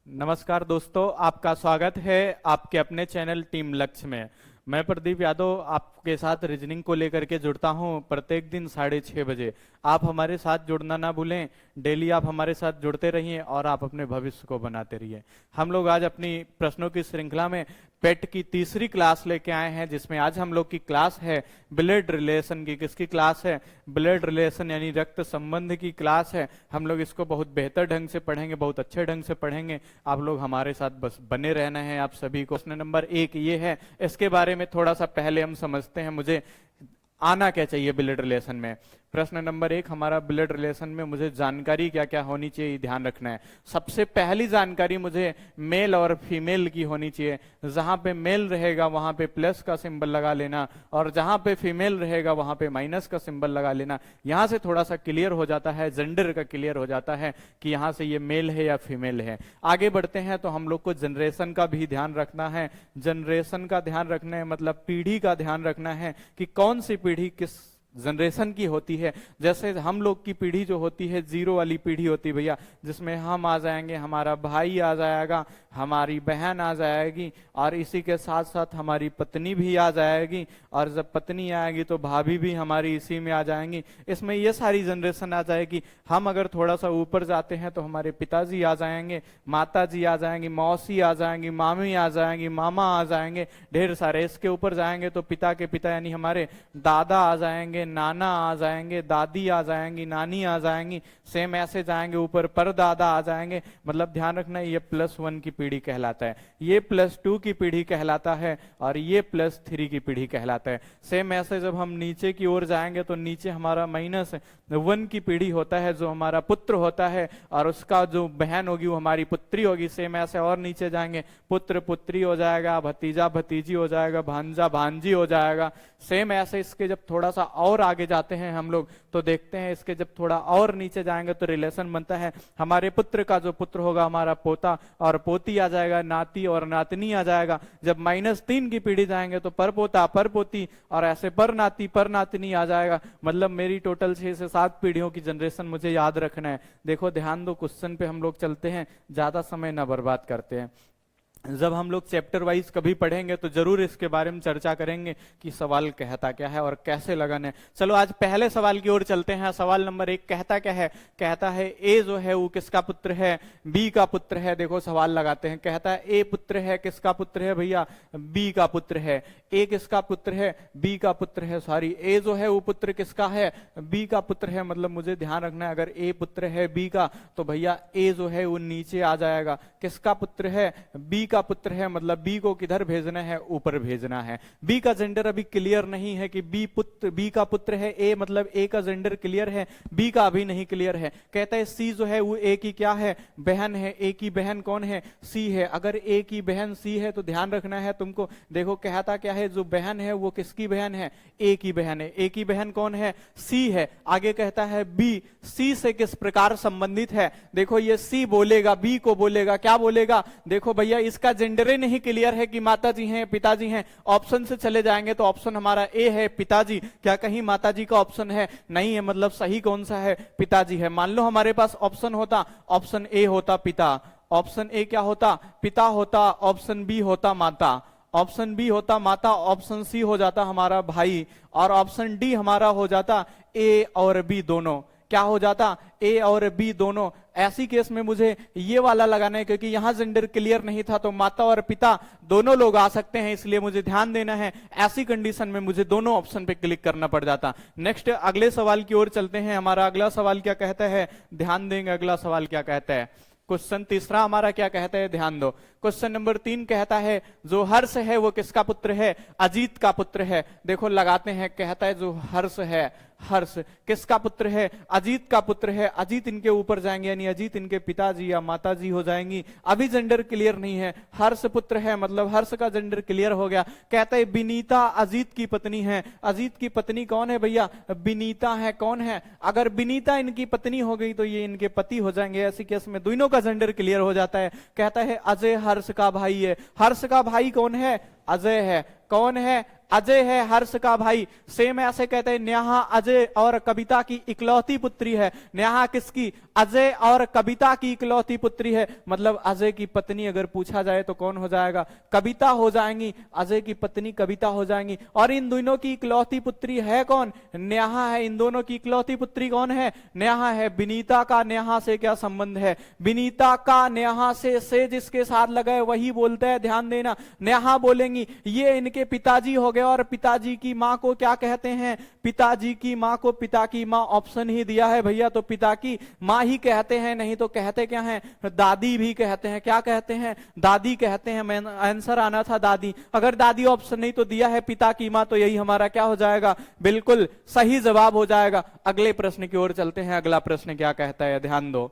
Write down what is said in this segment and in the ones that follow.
नमस्कार दोस्तों, आपका स्वागत है आपके अपने चैनल टीम लक्ष्य में। मैं प्रदीप यादव आपके साथ रीजनिंग को लेकर के जुड़ता हूं प्रत्येक दिन 6:30 बजे। आप हमारे साथ जुड़ना ना भूलें। डेली आप हमारे साथ जुड़ते रहिए और आप अपने भविष्य को बनाते रहिए। हम लोग आज अपनी प्रश्नों की श्रृंखला में पेट की तीसरी क्लास लेके आए हैं, जिसमें आज हम लोग की क्लास है ब्लड रिलेशन की। किसकी क्लास है? ब्लड रिलेशन यानी रक्त संबंध की क्लास है। हम लोग इसको बहुत बेहतर ढंग से पढ़ेंगे, बहुत अच्छे ढंग से पढ़ेंगे। आप लोग हमारे साथ बस बने रहना है आप सभी को। प्रश्न नंबर 1 ये है, इसके बारे में थोड़ा सा पहले हम समझते हैं मुझे आना क्या चाहिए ब्लड रिलेशन में। प्रश्न नंबर 1 हमारा, ब्लड रिलेशन में मुझे जानकारी क्या क्या होनी चाहिए ध्यान रखना है। सबसे पहली जानकारी मुझे मेल और फीमेल की होनी चाहिए। जहां पे मेल रहेगा वहां पे प्लस का सिंबल लगा लेना, और जहां पे फीमेल रहेगा वहां पे माइनस का सिंबल लगा लेना। यहां से थोड़ा सा क्लियर हो जाता है, जेंडर का क्लियर हो जाता है कि यहां से ये मेल है या फीमेल है। आगे बढ़ते हैं तो हम लोग को जनरेशन का भी ध्यान रखना है। जनरेशन का ध्यान रखना है मतलब पीढ़ी का ध्यान रखना है कि कौन सी पीढ़ी किस जनरेशन की होती है। जैसे हम लोग की पीढ़ी जो होती है 0 वाली पीढ़ी होती है भैया, जिसमें हम आ जाएंगे, हमारा भाई आ जाएगा, हमारी बहन आ जाएगी, और इसी के साथ साथ हमारी पत्नी भी आ जाएगी, और जब पत्नी आएगी तो भाभी भी हमारी इसी में आ जाएंगी। इसमें ये सारी जनरेशन आ जाएगी। हम अगर थोड़ा सा ऊपर जाते हैं तो हमारे पिताजी आ जाएंगे, माता जी आ जाएंगी, मौसी आ जाएंगी, मामी आ जाएंगी, मामा आ जाएंगे, ढेर सारे। इसके ऊपर जाएंगे तो पिता के पिता यानी हमारे दादा आ जाएंगे, नाना आ जाएंगे, दादी आ जाएंगी, नानी आ जाएंगी। सेम ऐसे जाएंगे ऊपर, परदादा आ जाएंगे। मतलब ध्यान रखना ये +1 की पीढ़ी कहलाता है, ये +2 की पीढ़ी कहलाता है, और ये +3 की पीढ़ी कहलाता है। सेम ऐसे जब हम नीचे की ओर जाएंगे तो नीचे हमारा -1 की पीढ़ी होता है, जो हमारा पुत्र होता है, और उसका जो बहन होगी वो हमारी पुत्री होगी। सेम ऐसे और नीचे जाएंगे, पुत्र पुत्री हो जाएगा, भतीजा भतीजी हो जाएगा, भांजा भांजी हो जाएगा। सेम ऐसे इसके जब थोड़ा सा और आगे जाते हैं हम लोग तो देखते हैं, इसके जब थोड़ा और नीचे जाएंगे तो रिलेशन बनता है, हमारे पुत्र का जो पुत्र होगा हमारा पोता और पोती आ जाएगा, नाती और नातनी आ जाएगा। जब -3 की पीढ़ी जाएंगे तो परपोता परपोती और ऐसे पर नाती पर नातनी आ जाएगा। मतलब मेरी टोटल 6 से 7 पीढ़ियों की जनरेशन मुझे याद रखना है। देखो ध्यान दो, क्वेश्चन पे हम लोग चलते हैं, ज्यादा समय ना बर्बाद करते हैं। जब हम लोग चैप्टर वाइज कभी पढ़ेंगे तो जरूर इसके बारे में चर्चा करेंगे कि सवाल कहता क्या है और कैसे लगाना है। चलो आज पहले सवाल की ओर चलते हैं। सवाल नंबर 1 कहता क्या है? कहता है ए जो है वो किसका पुत्र है? बी का पुत्र है। देखो सवाल लगाते हैं, कहता है ए पुत्र है, किसका पुत्र है भैया? बी का पुत्र है। ए किसका पुत्र है? बी का पुत्र है। सॉरी, ए जो है वो पुत्र किसका है? बी का पुत्र है। मतलब मुझे ध्यान रखना है, अगर ए पुत्र है बी का तो भैया ए जो है वो नीचे आ जाएगा। किसका पुत्र है? बी का पुत्र है। मतलब बी को किधर भेजना है? ऊपर भेजना है। बी का जेंडर अभी क्लियर नहीं है कि बी का पुत्र है। ए मतलब ए का जेंडर क्लियर है, बी का अभी नहीं क्लियर है। कहता है सी जो है वो ए की क्या है? बहन है। ए की बहन कौन है? सी है। अगर ए की बहन सी है तो ध्यान रखना है तुमको। देखो कहता क्या है, जो बहन है वो किसकी बहन है? ए की बहन है। ए की बहन कौन है? सी है। आगे कहता है बी सी से किस प्रकार संबंधित है? देखो ये सी बोलेगा, बी को बोलेगा, क्या बोलेगा? देखो भैया इसका जेंडर ही नहीं क्लियर है कि माताजी हैं पिताजी हैं। ऑप्शन से चले जाएंगे तो ऑप्शन हमारा ए है पिताजी। क्या कहीं माताजी का ऑप्शन है? नहीं है। मतलब सही कौन सा है? पिताजी है। मान लो हमारे पास ऑप्शन होता, ऑप्शन ए होता पिता, ऑप्शन ए क्या होता? पिता होता, ऑप्शन बी होता माता, ऑप्शन बी होता माता, ऑप्शन सी हो जाता हमारा भाई, और ऑप्शन डी हमारा हो जाता ए और बी दोनों। क्या हो जाता? ए और बी दोनों। ऐसी केस में मुझे ये वाला लगाना है, क्योंकि यहां जेंडर क्लियर नहीं था तो माता और पिता दोनों लोग आ सकते हैं, इसलिए मुझे ध्यान देना है। ऐसी कंडीशन में मुझे दोनों ऑप्शन पे क्लिक करना पड़ जाता। नेक्स्ट अगले सवाल की ओर चलते हैं। हमारा अगला सवाल क्या कहता है? ध्यान देंगे अगला सवाल क्या कहता है। क्वेश्चन तीसरा हमारा क्या कहता है? ध्यान दो। क्वेश्चन नंबर 3 कहता है जो हर्ष है वो किसका पुत्र है? अजीत का पुत्र है। देखो लगाते हैं, कहता है जो हर्ष है, हर्ष किसका पुत्र है? अजीत का पुत्र है। अजीत इनके ऊपर जाएंगे यानी अजीत इनके पिताजी या माताजी हो जाएंगी। अभी जेंडर क्लियर नहीं है। हर्ष पुत्र है मतलब हर्ष का जेंडर क्लियर हो गया। कहता है विनीता अजीत की पत्नी है। अजीत की पत्नी कौन है भैया? विनीता है। कौन है? अगर विनीता इनकी पत्नी हो गई तो ये इनके पति हो जाएंगे। ऐसी केस में दोनों का जेंडर क्लियर हो जाता है। कहता है अजय हर्ष का भाई है। हर्ष का भाई कौन है? अजय है। कौन है? अजय है, हर्ष का भाई। सेम ऐसे कहते हैं नेहा अजय और कविता की इकलौती पुत्री है। नेहा किसकी? अजय और कविता की इकलौती पुत्री है। मतलब अजय की पत्नी अगर पूछा जाए तो कौन हो जाएगा? कविता हो जाएंगी। अजय की पत्नी कविता हो जाएंगी। और इन दोनों की इकलौती पुत्री है कौन? नेहा है। इन दोनों की इकलौती पुत्री कौन है? नेहा है। विनीता का नेहा से क्या संबंध है? विनीता का नेहा से जिसके साथ लगा है वही बोलते हैं, ध्यान देना। नेहा बोलेंगी। ये इनके पिताजी हो गए। और पिताजी की मां को क्या कहते हैं? पिताजी की मां को पिता की मां। ऑप्शन ही दिया है भैया, तो पिता की मां ही कहते हैं, नहीं तो कहते क्या हैं? दादी भी कहते हैं। क्या कहते हैं? दादी कहते हैं। मैं आंसर आना था दादी। अगर दादी ऑप्शन नहीं तो दिया है पिता की मां, तो यही हमारा क्या हो जाएगा? बिल्कुल सही जवाब हो जाएगा। अगले प्रश्न की ओर चलते हैं। अगला प्रश्न क्या कहता है, ध्यान दो।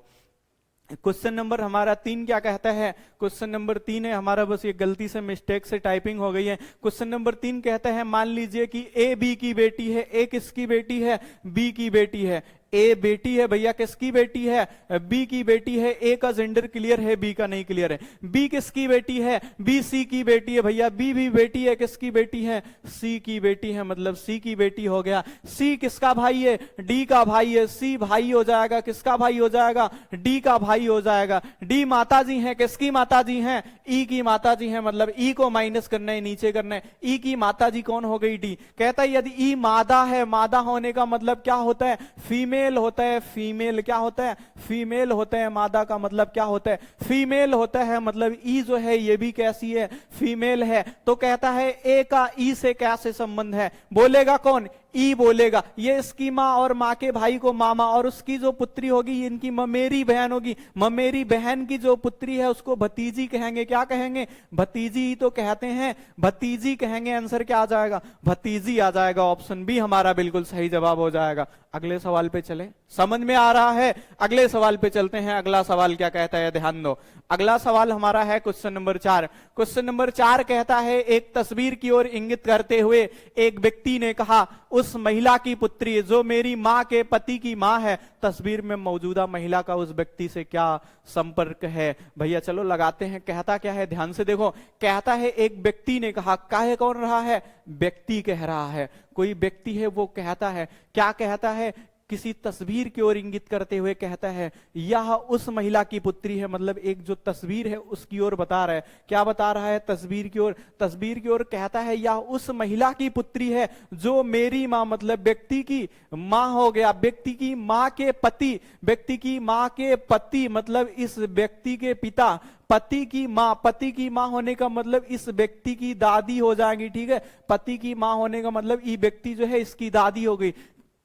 क्वेश्चन नंबर हमारा 3 क्या कहता है? क्वेश्चन नंबर 3 है हमारा, बस ये गलती से मिस्टेक से टाइपिंग हो गई है। क्वेश्चन नंबर 3 कहता है मान लीजिए कि ए बी की बेटी है। ए किसकी बेटी है? बी की बेटी है। ए बेटी है भैया, किसकी बेटी है? बी की बेटी है। ए का जेंडर क्लियर है, बी का नहीं क्लियर है। बी किसकी बेटी है? बी सी की बेटी है भैया। बी भी बेटी है, किसकी बेटी है? सी की बेटी है, मतलब सी की बेटी हो गया। सी किसका भाई है? डी का भाई है। सी भाई हो जाएगा, किसका भाई हो जाएगा? डी का भाई हो जाएगा। डी माता जी है, किसकी माता जी है? ई की माता जी है, मतलब ई को माइनस करना है, नीचे करना है। ई की माता जी कौन हो गई? डी। कहता है यदि ई मादा है, मादा होने का मतलब क्या होता है? फीमेल होता है। फीमेल क्या होता है? फीमेल होता है। मादा का मतलब क्या होता है? फीमेल होता है। मतलब ई जो है ये भी कैसी है? फीमेल है। तो कहता है ए का ई से कैसे संबंध है? बोलेगा कौन? ई बोलेगा। ये इसकी माँ और माँ के भाई को मामा, और उसकी जो पुत्री होगी इनकी ममेरी बहन होगी। ममेरी बहन की जो पुत्री है उसको भतीजी कहेंगे। क्या कहेंगे? भतीजी ही तो कहते हैं, भतीजी कहेंगे। आंसर क्या आ जाएगा? भतीजी आ जाएगा। ऑप्शन बी हमारा बिल्कुल सही जवाब हो जाएगा। अगले सवाल पे चले, समझ में आ रहा है? अगले सवाल पे चलते हैं। अगला सवाल क्या कहता है, ध्यान दो। अगला सवाल हमारा है क्वेश्चन नंबर 4। क्वेश्चन नंबर 4 कहता है एक तस्वीर की ओर इंगित करते हुए एक व्यक्ति ने कहा उस महिला की पुत्री जो मेरी मां के पति की मां है। तस्वीर में मौजूदा महिला का उस व्यक्ति से क्या संपर्क है? भैया चलो लगाते हैं। कहता क्या है, ध्यान से देखो। कहता है एक व्यक्ति ने कहा। काहे कौन रहा है? व्यक्ति कह रहा है। कोई व्यक्ति है वो कहता है। क्या कहता है? किसी तस्वीर की ओर इंगित करते हुए कहता है यह उस महिला की पुत्री है। मतलब एक जो तस्वीर है उसकी ओर बता रहा है। क्या बता रहा है? तस्वीर की ओर। तस्वीर की ओर कहता है यह उस महिला की पुत्री है जो मेरी मां, मतलब व्यक्ति की मां हो गया। व्यक्ति की मां के पति, व्यक्ति की मां के पति मतलब इस व्यक्ति के पिता। पति की मां, पति की मां होने का मतलब इस व्यक्ति की दादी हो जाएगी। ठीक है, पति की मां होने का मतलब ये व्यक्ति जो है इसकी दादी हो गई।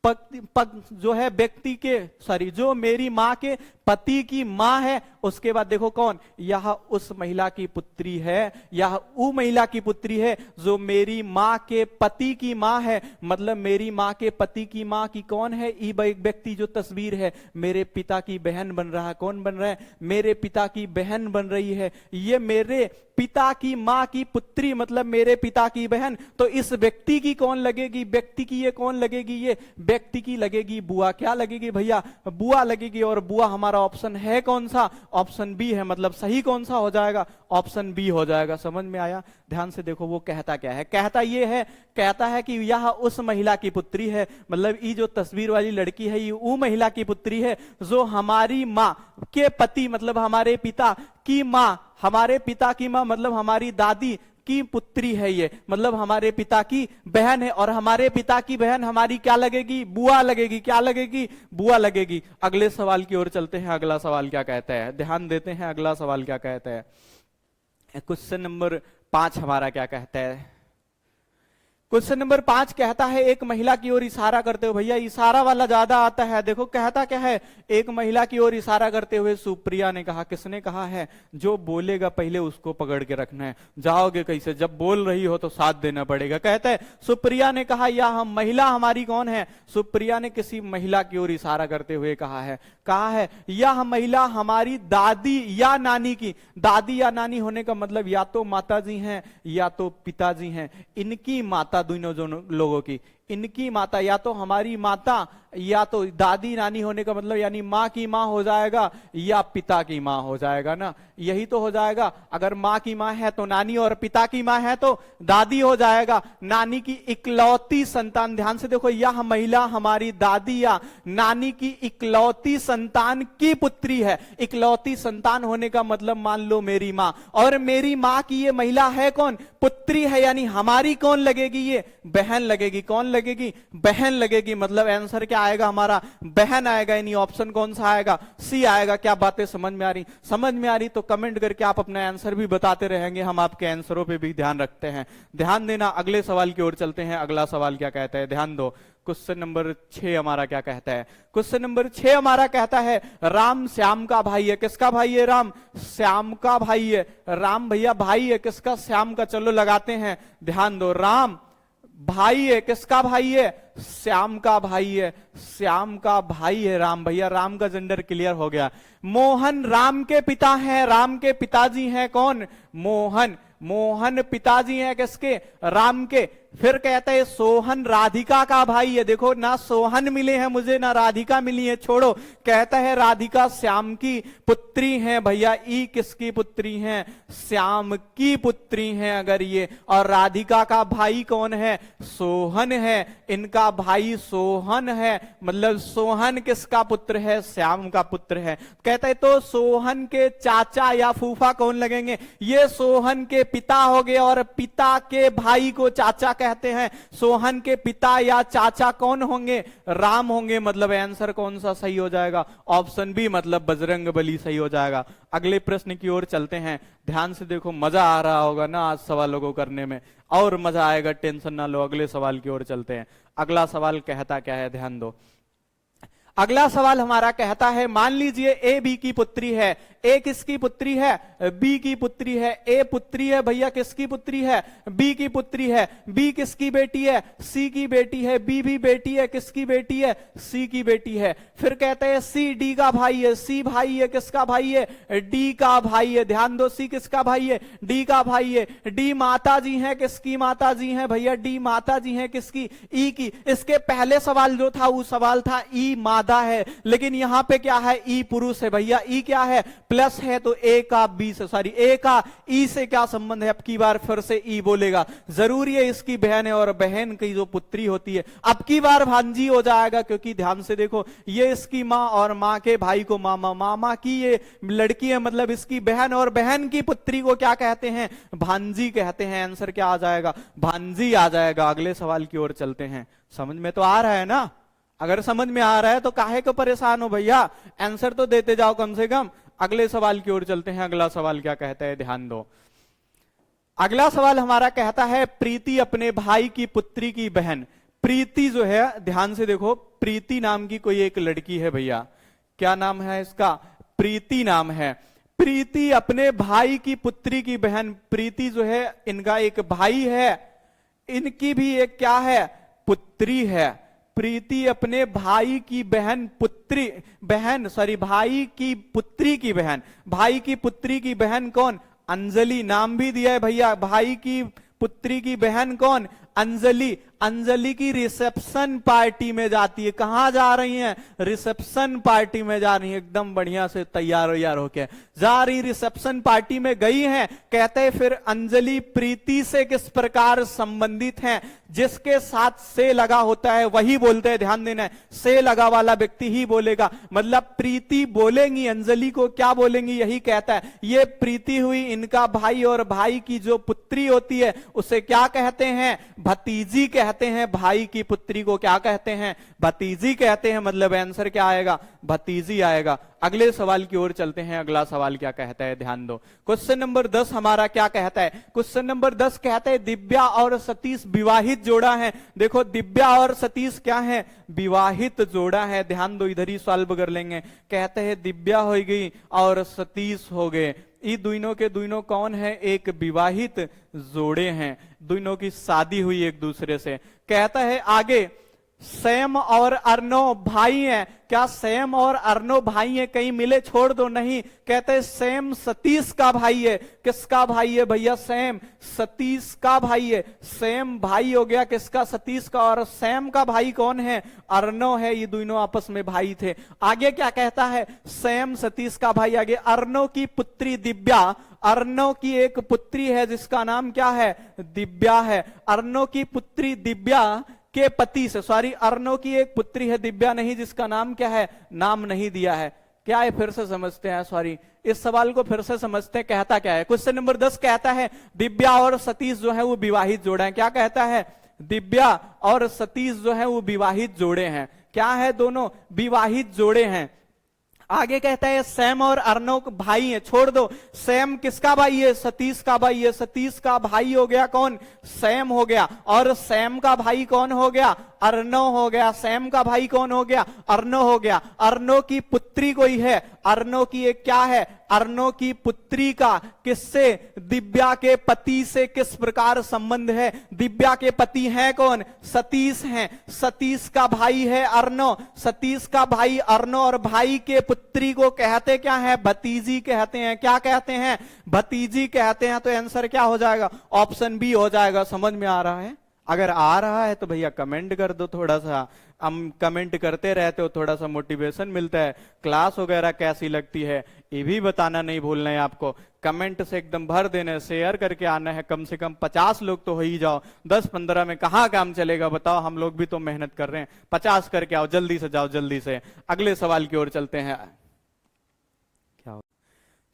जो है व्यक्ति के जो मेरी मां के पति की मां है। उसके बाद देखो कौन? यह उस महिला की पुत्री है। यह वो महिला की पुत्री है जो मेरी मां के पति की मां है। मतलब मेरी मां के पति की मां की कौन है? एक व्यक्ति जो तस्वीर है मेरे पिता की बहन बन रहा है। कौन बन रहा है? मेरे पिता की बहन बन रही है। ये मेरे पिता की मां की पुत्री मतलब मेरे पिता की बहन। तो इस व्यक्ति की कौन लगेगी? व्यक्ति की ये कौन लगेगी? ये व्यक्ति की लगेगी बुआ। क्या लगेगी भैया? बुआ लगेगी। और बुआ हमारा ऑप्शन है कौन सा? ऑप्शन बी है। मतलब सही कौन सा हो जाएगा? ऑप्शन बी हो जाएगा। समझ में आया? ध्यान से देखो वो कहता क्या है। कहता ये है, कहता है कि यह उस महिला की पुत्री है। मतलब ये जो तस्वीर वाली लड़की है ये वो महिला की पुत्री है जो हमारी मां के पति मतलब हमारे पिता की मां, हमारे पिता की मां मतलब हमारी दादी की पुत्री है। ये मतलब हमारे पिता की बहन है। और हमारे पिता की बहन हमारी क्या लगेगी? बुआ लगेगी। क्या लगेगी? बुआ लगेगी। अगले सवाल की ओर चलते हैं। अगला सवाल क्या कहता है, ध्यान देते हैं। अगला सवाल क्या कहता है। क्वेश्चन नंबर 5 हमारा क्या कहता है। क्वेश्चन नंबर 5 कहता है एक महिला की ओर इशारा करते हुए, भैया इशारा वाला ज्यादा आता है। देखो कहता क्या है, एक महिला की ओर इशारा करते हुए सुप्रिया ने कहा। किसने कहा है? जो बोलेगा पहले उसको पकड़ के रखना है। जाओगे कैसे? जब बोल रही हो तो साथ देना पड़ेगा। कहता है सुप्रिया ने कहा यह महिला हमारी कौन है? सुप्रिया ने किसी महिला की ओर इशारा करते हुए कहा है। कहा है यह महिला हमारी दादी या नानी की। दादी या नानी होने का मतलब या तो माता जी हैं या तो पिताजी हैं। इनकी माता, दोनों लोगों की, इनकी माता या तो हमारी माता या तो दादी नानी होने का मतलब यानी माँ की माँ हो जाएगा या पिता की माँ हो जाएगा ना, यही तो हो जाएगा। अगर माँ की माँ है तो नानी और पिता की माँ है तो दादी हो जाएगा। नानी की इकलौती संतान, ध्यान से देखो, यह महिला हमारी दादी या नानी की इकलौती संतान की पुत्री है। इकलौती संतान होने का मतलब मान लो मेरी माँ, और मेरी माँ की ये महिला है कौन? पुत्री है, यानी हमारी कौन लगेगी? ये बहन लगेगी। कौन लगेगी? बहन लगेगी। मतलब आंसर क्या आएगा हमारा? बहन आएगा। यानी ऑप्शन कौन सा आएगा? सी आएगा। क्या बातें समझ में आ रही? समझ में आ रही तो कमेंट करके आप अपना आंसर भी बताते रहेंगे, हम आपके आंसरों पे भी ध्यान रखते हैं। ध्यान देना। अगले सवाल की ओर चलते हैं। अगला सवाल क्या कहता है, ध्यान दो। क्वेश्चन नंबर 6 हमारा क्या कहता है? क्वेश्चन नंबर 6 हमारा कहता है राम श्याम का भाई है। किसका भाई है? राम श्याम का भाई है। राम भैया भाई है किसका? श्याम का। चलो लगाते हैं। ध्यान दो, राम भाई है। किसका भाई है? श्याम का भाई है। श्याम का भाई है राम भैया। राम का जेंडर क्लियर हो गया। मोहन राम के पिता हैं। राम के पिताजी हैं कौन? मोहन। मोहन पिताजी हैं किसके? राम के। फिर कहते हैं सोहन राधिका का भाई है। देखो ना सोहन मिले हैं मुझे ना राधिका मिली है, छोड़ो। कहता है राधिका श्याम की पुत्री है भैया। ई किसकी पुत्री है? श्याम की पुत्री है अगर ये। और राधिका का भाई कौन है? सोहन है। इनका भाई सोहन है, मतलब सोहन किसका पुत्र है? श्याम का पुत्र है। कहता है तो सोहन के चाचा या फूफा कौन लगेंगे? ये सोहन के पिता हो गए, और पिता के भाई को चाचा कहते हैं। सोहन के पिता या चाचा कौन होंगे? राम होंगे। मतलब आंसर कौन सा सही हो जाएगा? ऑप्शन बी, मतलब बजरंगबली सही हो जाएगा। अगले प्रश्न की ओर चलते हैं। ध्यान से देखो, मजा आ रहा होगा ना आज सवालों को करने में, और मजा आएगा, टेंशन ना लो। अगले सवाल की ओर चलते हैं। अगला सवाल कहता क्या है, ध्यान दो। अगला सवाल हमारा कहता है मान लीजिए ए बी की पुत्री है। ए किसकी पुत्री है? बी की पुत्री है। ए पुत्री है भैया, किसकी पुत्री है? बी की पुत्री है। बी किसकी बेटी है? सी की बेटी है। बी भी बेटी है, किसकी बेटी है? सी की बेटी है। फिर कहते हैं सी डी का भाई है। सी भाई है, किसका भाई है? डी का भाई है। ध्यान दो, सी किसका भाई है? डी का भाई है। डी माता जी है, किसकी माता जी है भैया? डी माता जी है किसकी? ई की। इसके पहले सवाल जो था वो सवाल था ई मादा है, लेकिन यहां पे क्या है? ई पुरुष है भैया। ई क्या है? प्लस है, तो ए का बी से, सॉरी ए का ई से क्या संबंध है? अब की बार फिर से ई बोलेगा। जरूरी है इसकी बहन है, और बहन की जो पुत्री होती है अब की बार भांजी हो जाएगा, क्योंकि ध्यान से देखो ये इसकी माँ और माँ के भाई को मामा, मामा की ये लड़की है, मतलब इसकी बहन, और बहन की पुत्री को क्या कहते हैं? भांजी कहते हैं। आंसर क्या आ जाएगा? भांजी आ जाएगा। अगले सवाल की ओर चलते हैं। समझ में तो आ रहा है ना? अगर समझ में आ रहा है तो काहे को परेशान हो भैया, आंसर तो देते जाओ कम से कम। अगले सवाल की ओर चलते हैं। अगला सवाल क्या कहता है, ध्यान दो। अगला सवाल हमारा कहता है प्रीति अपने भाई की पुत्री की बहन। प्रीति जो है, ध्यान से देखो, प्रीति नाम की कोई एक लड़की है भैया। क्या नाम है इसका? प्रीति नाम है। प्रीति अपने भाई की पुत्री की बहन। प्रीति जो है इनका एक भाई है, इनकी भी एक क्या है? पुत्री है। प्रीति अपने भाई की बहन पुत्री, बहन सॉरी भाई की पुत्री की बहन। भाई की पुत्री की बहन कौन? अंजलि। नाम भी दिया है भैया। भाई की पुत्री की बहन कौन? अंजलि। अंजलि की रिसेप्शन पार्टी में जाती है। कहां जा रही है? रिसेप्शन पार्टी में जा रही है। एकदम बढ़िया से तैयार होके जा रही, रिसेप्शन पार्टी में गई हैं। कहते हैं फिर अंजलि प्रीति से किस प्रकार संबंधित हैं? जिसके साथ से लगा होता है वही बोलते हैं। ध्यान देना है, से लगा वाला व्यक्ति ही बोलेगा। मतलब प्रीति बोलेंगी, अंजलि को क्या बोलेंगी? यही कहता है। ये प्रीति हुई इनका भाई, और भाई की जो पुत्री होती है उसे क्या कहते हैं? भतीजी कहते हैं। भाई की पुत्री को क्या कहते हैं? भतीजी कहते हैं। मतलब आंसर क्या आएगा? भतीजी आएगा। अगले सवाल की ओर चलते हैं। अगला सवाल क्या कहता है, ध्यान दो। क्वेश्चन नंबर 10 हमारा क्या कहता है? क्वेश्चन नंबर 10 कहता है दिव्या और सतीश विवाहित जोड़ा है। देखो दिव्या और सतीश क्या है? विवाहित जोड़ा है। ध्यान दो, इधर ही सॉल्व कर लेंगे। कहते हैं दिव्या हो गई और सतीश हो गए। ये दोनों के दोनों कौन है? एक विवाहित जोड़े हैं। दोनों की शादी हुई एक दूसरे से। कहता है आगे सैम और अर्नो भाई हैं। क्या सैम और अर्नो भाई हैं? कहीं मिले छोड़ दो, नहीं। कहते हैं सैम सतीश का भाई है। किसका भाई है भैया? सैम सतीश का भाई है। सैम भाई हो गया किसका? सतीश का। और सैम का भाई कौन है? अर्नो है। ये दोनों आपस में भाई थे। आगे क्या कहता है? सैम सतीश का भाई। आगे अर्नो की पुत्री दिव्या। अर्नो की एक पुत्री है जिसका नाम क्या है? दिव्या है। अर्नो की पुत्री दिव्या के पति से, सॉरी, अर्नो की एक पुत्री है दिव्या, नहीं, जिसका नाम क्या है? नाम नहीं दिया है। क्या है? फिर से समझते हैं, सॉरी, इस सवाल को फिर से समझते हैं। कहता क्या है? क्वेश्चन नंबर 10 कहता है दिव्या और सतीश जो है वो विवाहित जोड़े हैं। क्या कहता है? दिव्या और सतीश जो है वो विवाहित जोड़े हैं। क्या है? दोनों विवाहित जोड़े हैं। आगे कहता है सैम और अर्नो भाई हैं। छोड़ दो, सैम किसका भाई है? सतीश का भाई है। सतीश का भाई हो गया कौन? सैम हो गया। और सैम का भाई कौन हो गया? अर्नो हो गया। सैम का भाई कौन हो गया? अर्नो हो गया। अर्नो की पुत्री कोई है? अर्नो की एक क्या है? अर्नो की पुत्री का किससे? दिव्या के पति से किस प्रकार संबंध है? दिव्या के पति हैं कौन? सतीश हैं। सतीश का भाई है अर्नो। सतीश का भाई अर्नो और भाई के पुत्री को कहते क्या है? भतीजी कहते हैं। क्या कहते हैं? भतीजी कहते हैं। तो आंसर क्या हो जाएगा? ऑप्शन बी हो जाएगा। समझ में आ रहा है? अगर आ रहा है तो भैया कमेंट कर दो थोड़ा सा। हम कमेंट करते रहते हो, थोड़ा सा मोटिवेशन मिलता है। क्लास वगैरह कैसी लगती है ये भी बताना नहीं भूलना है आपको। कमेंट से एकदम भर देना, शेयर करके आना है। कम से कम 50 लोग तो हो ही जाओ। 10-15 में कहाँ काम चलेगा बताओ? हम लोग भी तो मेहनत कर रहे हैं। 50 करके आओ, जल्दी से जाओ, जल्दी से। अगले सवाल की ओर चलते हैं। क्या?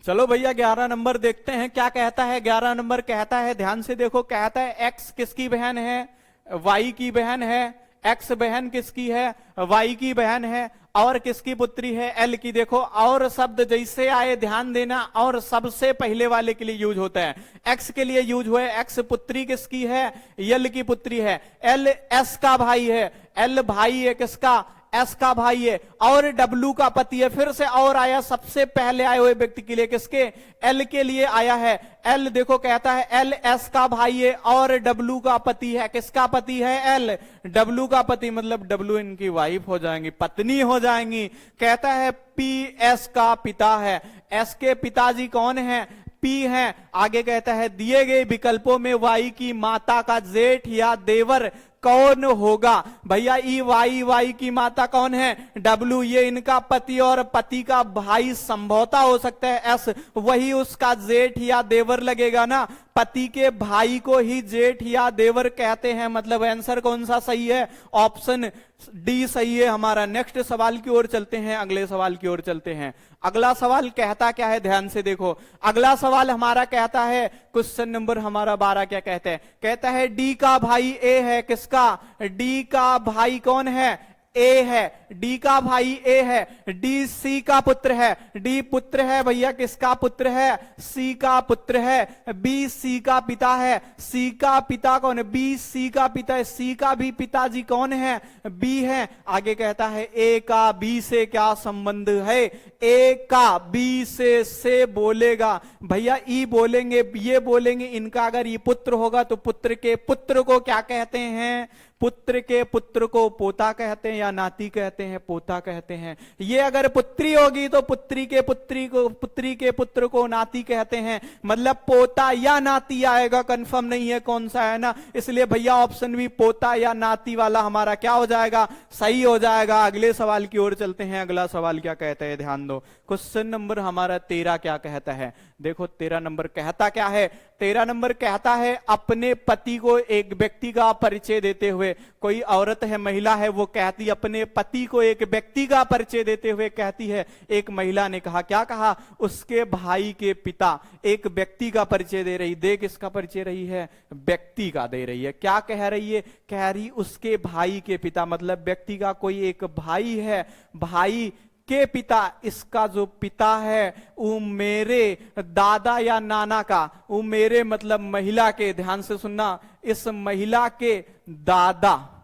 चलो भैया 11 नंबर देखते हैं क्या कहता है। 11 नंबर कहता है, ध्यान से देखो, कहता है एक्स किसकी बहन है? वाई की बहन है। एक्स बहन किसकी है? वाई की बहन है। और किसकी पुत्री है? एल की। देखो और शब्द जैसे आए ध्यान देना, और सबसे पहले वाले के लिए यूज होता है। एक्स के लिए यूज हुआ है। एक्स पुत्री किसकी है? एल की पुत्री है। एल एस का भाई है। एल भाई है किसका? एस का भाई है। और डब्लू का पति है। फिर से और आया, सबसे पहले आए हुए व्यक्ति के लिए, किसके? एल के लिए आया है। एल देखो कहता है एल एस का भाई है और डब्लू का पति है। किसका पति है? एल। डब्लू का पति मतलब डब्लू इनकी वाइफ हो जाएंगी, पत्नी हो जाएंगी। कहता है पी एस का पिता है। एस के पिताजी कौन है? पी है। आगे कहता है दिए गए विकल्पों में वाई की माता का जेठ या देवर कौन होगा? भैया ई वाई, वाई की माता कौन है? डब्लू। ये इनका पति और पति का भाई संभवतः हो सकता है एस, वही उसका जेठ या देवर लगेगा ना। पति के भाई को ही जेठ या देवर कहते हैं। मतलब आंसर कौन सा सही है? ऑप्शन डी सही है हमारा। नेक्स्ट सवाल की ओर चलते हैं। अगले सवाल की ओर चलते हैं। अगला सवाल कहता क्या है? ध्यान से देखो। अगला सवाल हमारा कहता है, क्वेश्चन नंबर हमारा 12 क्या कहता है? कहता है डी का भाई ए है। किसका? डी का भाई कौन है? ए है। डी का भाई ए है। डी सी का पुत्र है। डी पुत्र है भैया, किसका पुत्र है? सी का पुत्र है। बी सी का पिता है। सी का पिता कौन है? बी सी का पिता है। सी का भी पिताजी कौन है? बी है। आगे कहता है ए का बी से क्या संबंध है? ए का बी से बोलेगा भैया, ई बोलेंगे, ये बोलेंगे। इनका अगर ये पुत्र होगा तो पुत्र के पुत्र को क्या कहते हैं? पुत्र के पुत्र को पोता कहते हैं या नाती कहते हैं? पोता कहते हैं। ये अगर पुत्री होगी तो पुत्री के पुत्र को नाती कहते हैं। मतलब पोता या नाती आएगा, कंफर्म नहीं है कौन सा है ना। इसलिए भैया ऑप्शन भी पोता या नाती वाला हमारा क्या हो जाएगा? सही हो जाएगा। अगले सवाल की ओर चलते हैं। अगला सवाल क्या कहता है? ध्यान दो। क्वेश्चन नंबर हमारा 13 क्या कहता है? देखो 13 नंबर कहता क्या है? 13 नंबर कहता है अपने पति को एक व्यक्ति का परिचय देते हुए, कोई औरत है, महिला है, वो कहती अपने पति को एक व्यक्ति का परिचय देते हुए कहती है, एक महिला ने कहा, क्या कहा? उसके भाई के पिता एक व्यक्ति का परिचय दे रही। देख इसका परिचय रही है, व्यक्ति का दे रही है। क्या कह रही है? कह रही उसके भाई के पिता, मतलब व्यक्ति का कोई एक भाई है, भाई के पिता, इसका जो पिता है वो मेरे दादा या नाना का, वो मेरे मतलब महिला के, ध्यान से सुनना, इस महिला के दादा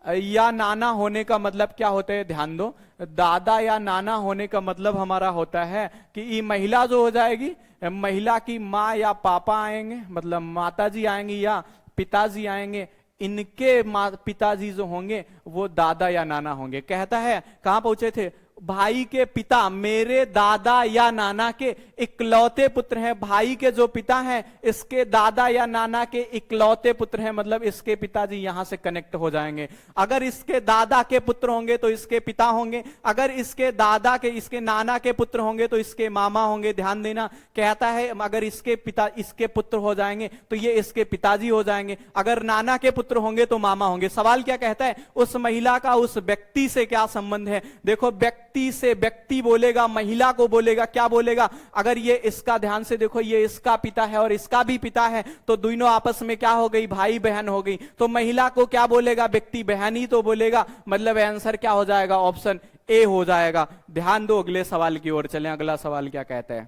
या नाना होने का मतलब क्या होता है? ध्यान दो। दादा या नाना होने का मतलब हमारा होता है कि ये महिला जो हो जाएगी, महिला की माँ या पापा आएंगे, मतलब माता जी आएंगी या पिताजी आएंगे, इनके पिताजी जो होंगे वो दादा या नाना होंगे। कहता है कहां पहुंचे थे, भाई के पिता मेरे दादा या नाना के इकलौते पुत्र हैं। भाई के जो पिता हैं इसके दादा या नाना के इकलौते पुत्र हैं, मतलब इसके पिताजी यहां से कनेक्ट हो जाएंगे। अगर इसके दादा के पुत्र होंगे तो इसके पिता होंगे, अगर इसके दादा के इसके नाना के पुत्र होंगे तो इसके मामा होंगे। ध्यान देना, कहता है अगर इसके पिता इसके पुत्र हो जाएंगे तो ये इसके पिताजी हो जाएंगे, अगर नाना के पुत्र होंगे तो मामा होंगे। सवाल क्या कहता है, उस महिला का उस व्यक्ति से क्या संबंध है। देखो व्यक्ति से व्यक्ति बोलेगा, महिला को बोलेगा, क्या बोलेगा, अगर ये इसका, ध्यान से देखो, ये इसका पिता है और इसका भी पिता है तो दोनों आपस में क्या हो गई, भाई बहन हो गई। तो महिला को क्या बोलेगा, व्यक्ति बहन ही तो बोलेगा, मतलब आंसर क्या हो जाएगा, ऑप्शन ए हो जाएगा। ध्यान दो, अगले सवाल की ओर चलें। अगला सवाल क्या कहता है,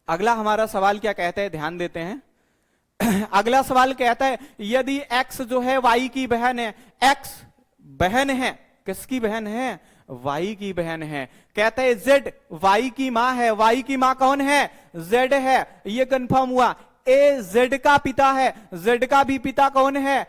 अगला हमारा सवाल क्या कहता है, ध्यान देते हैं। अगला सवाल कहता है यदि x जो है y की बहन है, x बहन है, किसकी बहन है, y की बहन है। कहता है z y की मां है, y की मां कौन है, z है, ये कंफर्म हुआ। a z का पिता है, z का भी पिता कौन है,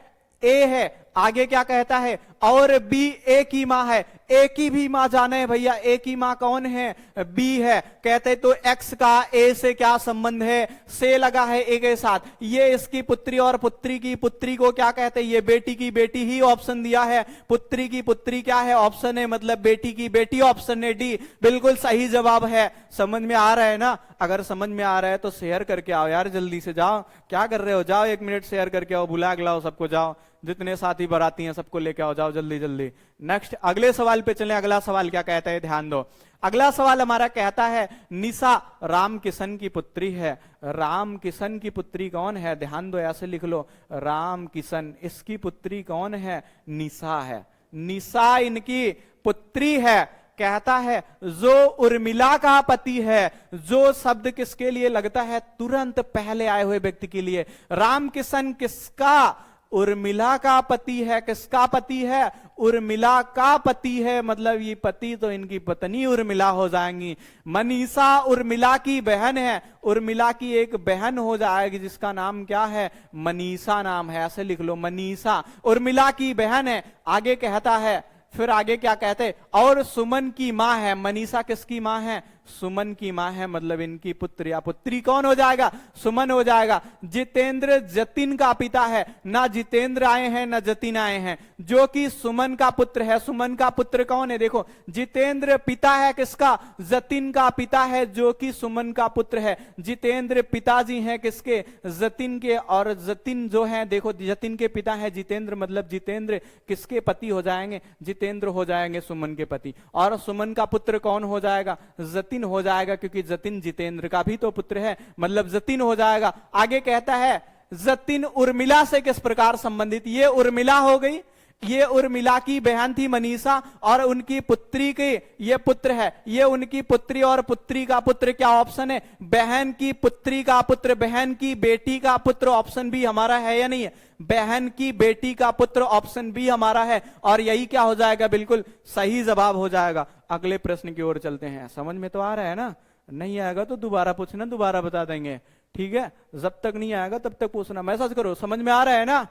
a है। आगे क्या कहता है, और b a की मां है, a की भी मां जाने है भैया, a की मां कौन है, b है। कहते तो x का a से क्या संबंध है, से लगा है a के साथ, ये इसकी पुत्री और पुत्री की पुत्री को क्या कहते हैं, ये बेटी की बेटी ही ऑप्शन दिया है। पुत्री की पुत्री क्या है, ऑप्शन है, मतलब बेटी की बेटी, ऑप्शन है डी, बिल्कुल सही जवाब है। समझ में आ रहा है ना, अगर समझ में आ रहा है तो शेयर करके आओ यार, जल्दी से जाओ, क्या कर रहे हो, जाओ 1 मिनट शेयर करके आओ, बुला के लाओ सबको, जाओ जितने साथी बराती हैं सबको लेके आओ, जाओ जल्दी जल्दी। नेक्स्ट अगले सवाल पे चलें। अगला सवाल क्या कहता है, ध्यान दो। अगला सवाल हमारा कहता है निशा राम किशन की पुत्री है। राम किशन की पुत्री कौन है, ध्यान दो, ऐसे लिख लो, राम किशन, इसकी पुत्री कौन है, निशा है। निशा इनकी पुत्री है। कहता है जो उर्मिला का पति है, जो शब्द किसके लिए लगता है, तुरंत पहले आए हुए व्यक्ति के लिए। राम किशन किसका, उर्मिला का पति है। किसका पति है, उर्मिला का पति है, मतलब ये पति तो इनकी पत्नी उर्मिला हो जाएंगी। मनीषा उर्मिला की बहन है, उर्मिला की एक बहन हो जाएगी जिसका नाम क्या है, मनीषा नाम है, ऐसे लिख लो, मनीषा उर्मिला की बहन है। आगे कहता है, फिर आगे क्या कहते हैं, और सुमन की मां है। मनीषा किसकी मां है, सुमन की मां है, मतलब इनकी पुत्र या पुत्री कौन हो जाएगा, सुमन हो जाएगा। जितेंद्र जतिन का पिता है, ना जितेंद्र आए हैं ना जतिन आए हैं, जो कि सुमन का पुत्र है। सुमन का पुत्र कौन है, देखो जितेंद्र पिता है किसका, जतिन का पिता है, जो कि सुमन का पुत्र है। जितेंद्र पिताजी हैं किसके, जतिन के, और जतिन जो है, देखो जतिन के पिता है जितेंद्र, मतलब जितेंद्र किसके पति हो जाएंगे, जितेंद्र हो जाएंगे सुमन के पति। और सुमन का पुत्र कौन हो जाएगा, जतिन हो जाएगा, क्योंकि जतिन जितेंद्र का भी तो पुत्र है, मतलब जतिन हो जाएगा। आगे कहता है जतिन उर्मिला से किस प्रकार संबंधित, ये उर्मिला हो गई, ये उर्मिला की बहन थी मनीषा, और उनकी पुत्री के ये पुत्र है, ये उनकी पुत्री और पुत्री का पुत्र, क्या ऑप्शन है, बहन की पुत्री का पुत्र, बहन की बेटी का पुत्र, ऑप्शन बी हमारा है या नहीं है, बहन की बेटी का पुत्र, ऑप्शन बी हमारा है, और यही क्या हो जाएगा, बिल्कुल सही जवाब हो जाएगा। अगले प्रश्न की ओर चलते हैं। समझ में तो आ रहा है ना, नहीं आएगा तो दोबारा पूछना, दोबारा बता देंगे, ठीक है, जब तक नहीं आएगा तब तक पूछना, मैसेज करो। समझ में आ रहा है ना,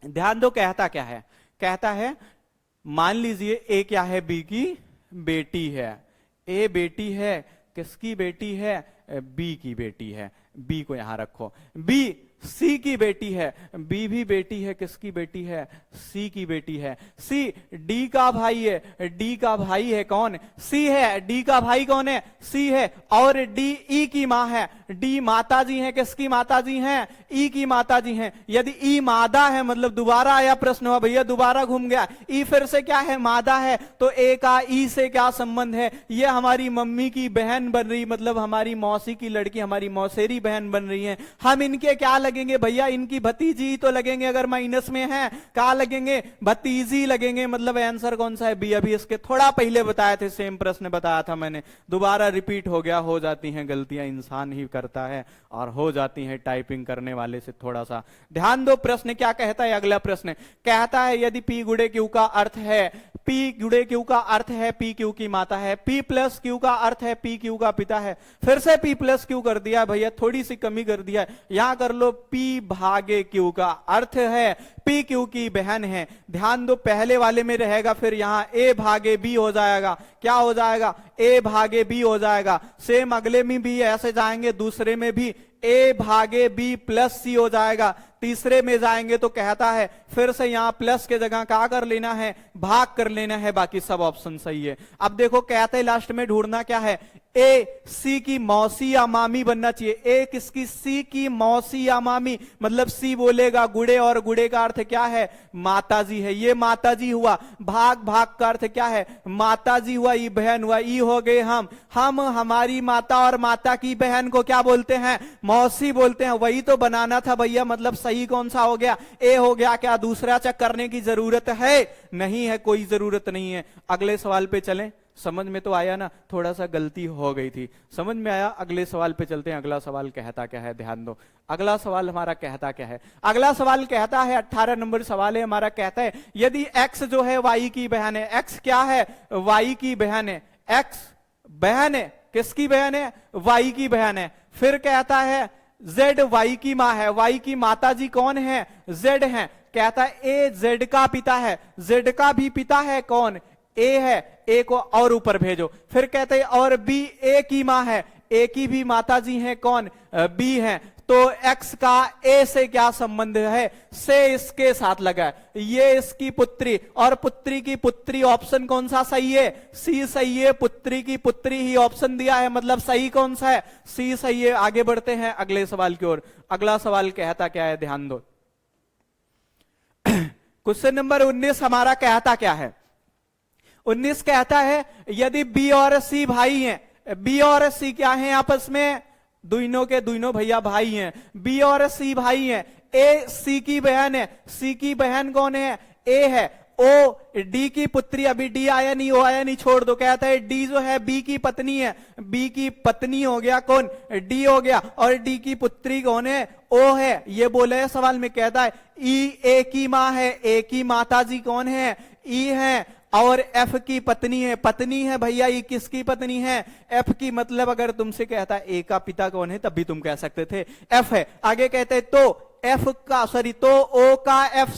ध्यान दो, कहता क्या है, कहता है मान लीजिए ए क्या है, बी की बेटी है, ए बेटी है, किसकी बेटी है, बी की बेटी है, बी को यहां रखो। बी सी की बेटी है, बी भी बेटी है, किसकी बेटी है, सी की बेटी है। सी डी का भाई है, डी का भाई है कौन, सी है, डी का भाई कौन है, सी है। और डी ई की मां है, डी माताजी है, किसकी माताजी हैं, ई की माताजी हैं। यदि ई मादा है, मतलब दोबारा आया प्रश्न, हुआ भैया दोबारा घूम गया, ई फिर से क्या है, मादा है, तो ए का ई से क्या संबंध है, ये हमारी मम्मी की बहन बन रही, मतलब हमारी मौसी की लड़की, हमारी मौसेरी बहन बन रही है। हम इनके क्या लगेंगे भैया, इनकी भतीजी तो लगेंगे, अगर माइनस में है क्या लगेंगे, भतीजी लगेंगे, मतलब आंसर कौन सा है, बी। अभी इसके थोड़ा पहले बताए थे, सेम प्रश्न बताया था मैंने, दोबारा रिपीट हो गया। हो जाती हैं गलतियां, इंसान ही करता है, और हो जाती है टाइपिंग करने वाले से थोड़ा सा। ध्यान दो, प्रश्न क्या कहता है, अगला प्रश्न कहता है यदि पी गुणे क्यू का अर्थ है, पी गुणे क्यू का अर्थ है पी क्यू की माता है, पी प्लस क्यू का अर्थ है पी क्यू का पिता है। फिर से पी प्लस क्यू कर दिया भैया, थोड़ी सी कमी कर दिया, यहां कर लो P भागे Q का अर्थ है P Q की बहन है। ध्यान दो, पहले वाले में रहेगा, फिर यहां A भागे B हो जाएगा। क्या हो जाएगा? A भागे B हो जाएगा। सेम अगले में भी ऐसे जाएंगे, दूसरे में भी A भागे B प्लस C हो जाएगा। तीसरे में जाएंगे तो कहता है फिर से यहां प्लस के जगह क्या कर लेना है? भाग कर लेना है। बाकी सब ऑप्शन सही है। अब देखो कहते हैं लास्ट में ढूंढना क्या है? ए सी की मौसी या मामी बनना चाहिए। ए किसकी? सी की मौसी या मामी, मतलब सी बोलेगा गुड़े, और गुड़े का अर्थ क्या है? माताजी है। ये माताजी हुआ। भाग भाग का अर्थ क्या है? माताजी हुआ, ई बहन हुआ, ई हो गए हम हमारी माता और माता की बहन को क्या बोलते हैं? मौसी बोलते हैं। वही तो बनाना था भैया, मतलब सही कौन सा हो गया? ए हो गया। क्या दूसरा चेक करने की जरूरत है? नहीं है, कोई जरूरत नहीं है। अगले सवाल पे चलें। समझ में तो आया ना? थोड़ा सा गलती हो गई थी, समझ में आया? अगले सवाल पे चलते हैं। अगला सवाल कहता क्या है? ध्यान दो, अगला सवाल हमारा कहता क्या है? अगला सवाल कहता है, 18 नंबर सवाल है हमारा। कहता है यदि x जो है y की बहन है। x क्या है? y की बहन है। x बहन है, किसकी बहन है? y की बहन है। फिर कहता है z y की मां है। y की माता जी कौन है? z है। कहता है a z का पिता है। z का भी पिता है कौन? ए है। ए को और ऊपर भेजो। फिर कहते हैं और बी ए की मां है। ए की भी माता जी है कौन? बी है। तो एक्स का ए से क्या संबंध है? से इसके साथ लगा है। ये इसकी पुत्री, और पुत्री की पुत्री ऑप्शन कौन सा सही है? सी सही है। पुत्री की पुत्री ही ऑप्शन दिया है, मतलब सही कौन सा है? सी सही है। आगे बढ़ते हैं अगले सवाल की ओर। अगला सवाल कहता क्या है? ध्यान दो। क्वेश्चन नंबर 19 हमारा कहता क्या है? 19 कहता है यदि बी और सी भाई हैं। बी और सी क्या हैं आपस में? दोनों के दोनों भैया भाई हैं। बी और सी भाई हैं। ए सी की बहन है। सी की बहन कौन है? ए है। ओ डी की पुत्री, अभी डी आया नहीं, ओ आया नहीं, छोड़ दो। कहता है डी जो है बी की पत्नी है। बी की पत्नी हो गया कौन? डी हो गया। और डी की पुत्री कौन है? ओ है। ये बोले है सवाल में। कहता है ई ए की मां है। ए की माता जी कौन है? ई है। और एफ की पत्नी है। पत्नी है भैया, ये किसकी पत्नी है? एफ की। मतलब अगर तुमसे कहता है ए का पिता कौन है, तब भी तुम कह सकते थे एफ है। आगे कहते हैं तो एफ का तो ओ का एफ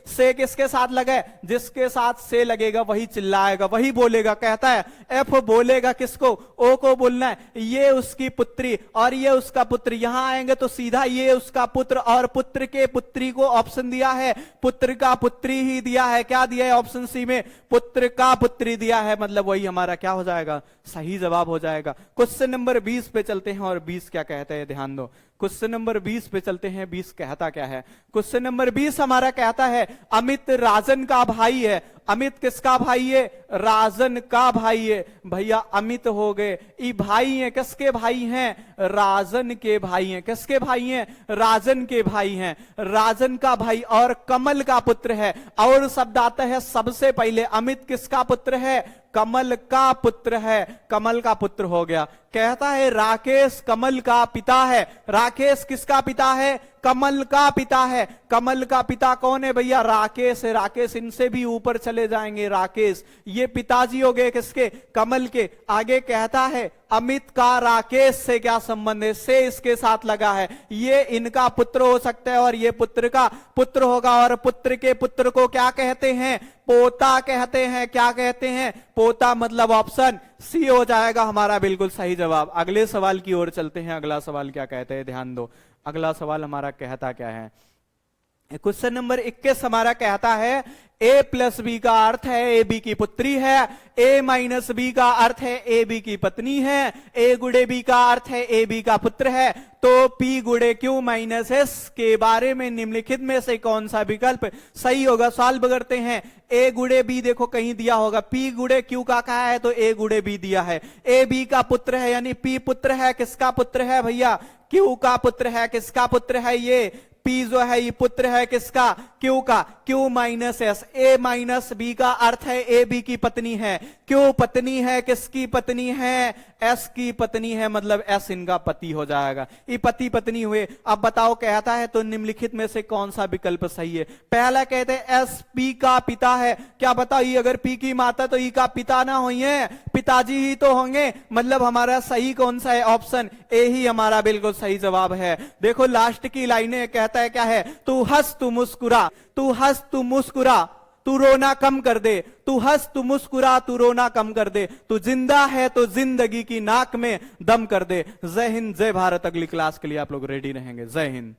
से किसके साथ लगा है? जिसके साथ से लगेगा वही चिल्लाएगा, वही बोलेगा। कहता है एफ बोलेगा किसको? ओ को बोलना है। ये उसकी पुत्री और ये उसका पुत्र। यहां आएंगे तो सीधा ये उसका पुत्र और पुत्र के पुत्री को ऑप्शन दिया है पुत्र का पुत्री ही दिया है। क्या दिया है ऑप्शन सी में? पुत्र का पुत्री दिया है, मतलब वही हमारा क्या हो जाएगा? सही जवाब हो जाएगा। क्वेश्चन नंबर 20 पे चलते हैं और 20 क्या कहते हैं? ध्यान दो, क्वेश्चन नंबर 20 पे चलते हैं। 20 कहता क्या है? क्वेश्चन नंबर 20 हमारा कहता है अमित राजन का भाई है। अमित किसका भाई है? राजन का भाई है। भैया अमित हो गए, ये भाई हैं। किसके भाई हैं? राजन के भाई हैं। किसके भाई हैं? राजन के भाई हैं। राजन का भाई और कमल का पुत्र है। और शब्द आता है सबसे पहले, अमित किसका पुत्र है? कमल का पुत्र है। कमल का पुत्र हो गया। कहता है राकेश कमल का पिता है। राकेश किसका पिता है? कमल का पिता है। कमल का पिता कौन है भैया? राकेश है। राकेश, इनसे भी ऊपर चले जाएंगे। राकेश ये पिताजी हो गए किसके? कमल के। आगे कहता है अमित का राकेश से क्या संबंध है? से इसके साथ लगा है। ये इनका पुत्र हो सकता है और ये पुत्र का पुत्र होगा। और पुत्र के पुत्र को क्या कहते हैं? पोता कहते हैं। क्या कहते हैं? पोता। मतलब ऑप्शन सी हो जाएगा हमारा बिल्कुल सही जवाब। अगले सवाल की ओर चलते हैं। अगला सवाल क्या कहते हैं? ध्यान दो, अगला सवाल हमारा कहता क्या है? क्वेश्चन नंबर 21 हमारा कहता है ए प्लस बी का अर्थ है ए बी की पुत्री है। ए माइनस बी का अर्थ है ए बी की पत्नी है। ए गुड़े बी का अर्थ है ए बी का पुत्र है। तो पी गुड़े क्यू माइनस एस के बारे में निम्नलिखित में से कौन सा विकल्प सही होगा? सॉल्व करते हैं। ए गुड़े बी देखो कहीं दिया होगा। पी गुड़े क्यू का कहा है तो ए गुड़े बी दिया है। ए बी का पुत्र है, यानी पी पुत्र है। किसका पुत्र है भैया? क्यू का पुत्र है। किसका पुत्र है? ये पी जो है ये पुत्र है किसका, क्यू का, क्यू माइनस एस, ए माइनस बी का अर्थ है ए बी की पत्नी है, क्यू पत्नी है, किसकी पत्नी है, एस की पत्नी है, मतलब एस इनका पति हो जाएगा, ये पति पत्नी हुए। अब बताओ कहता है तो निम्नलिखित में से कौन सा विकल्प सही है। पहला कहते हैं एस पी का पिता है, क्या बताओ ये अगर पी की माता तो ई का पिता ना होंगे, पिताजी ही तो होंगे, मतलब हमारा सही कौन सा है, ऑप्शन ए ही हमारा बिल्कुल सही जवाब है। देखो लास्ट की लाइनें कहता है क्या है, तू हंस तू मुस्कुरा, तू हंस तू मुस्कुरा, तू रोना कम कर दे, तू हंस तू मुस्कुरा, तू रोना कम कर दे, तू जिंदा है तो जिंदगी की नाक में दम कर दे। जय हिंद जय भारत। अगली क्लास के लिए आप लोग रेडी रहेंगे। जय हिंद।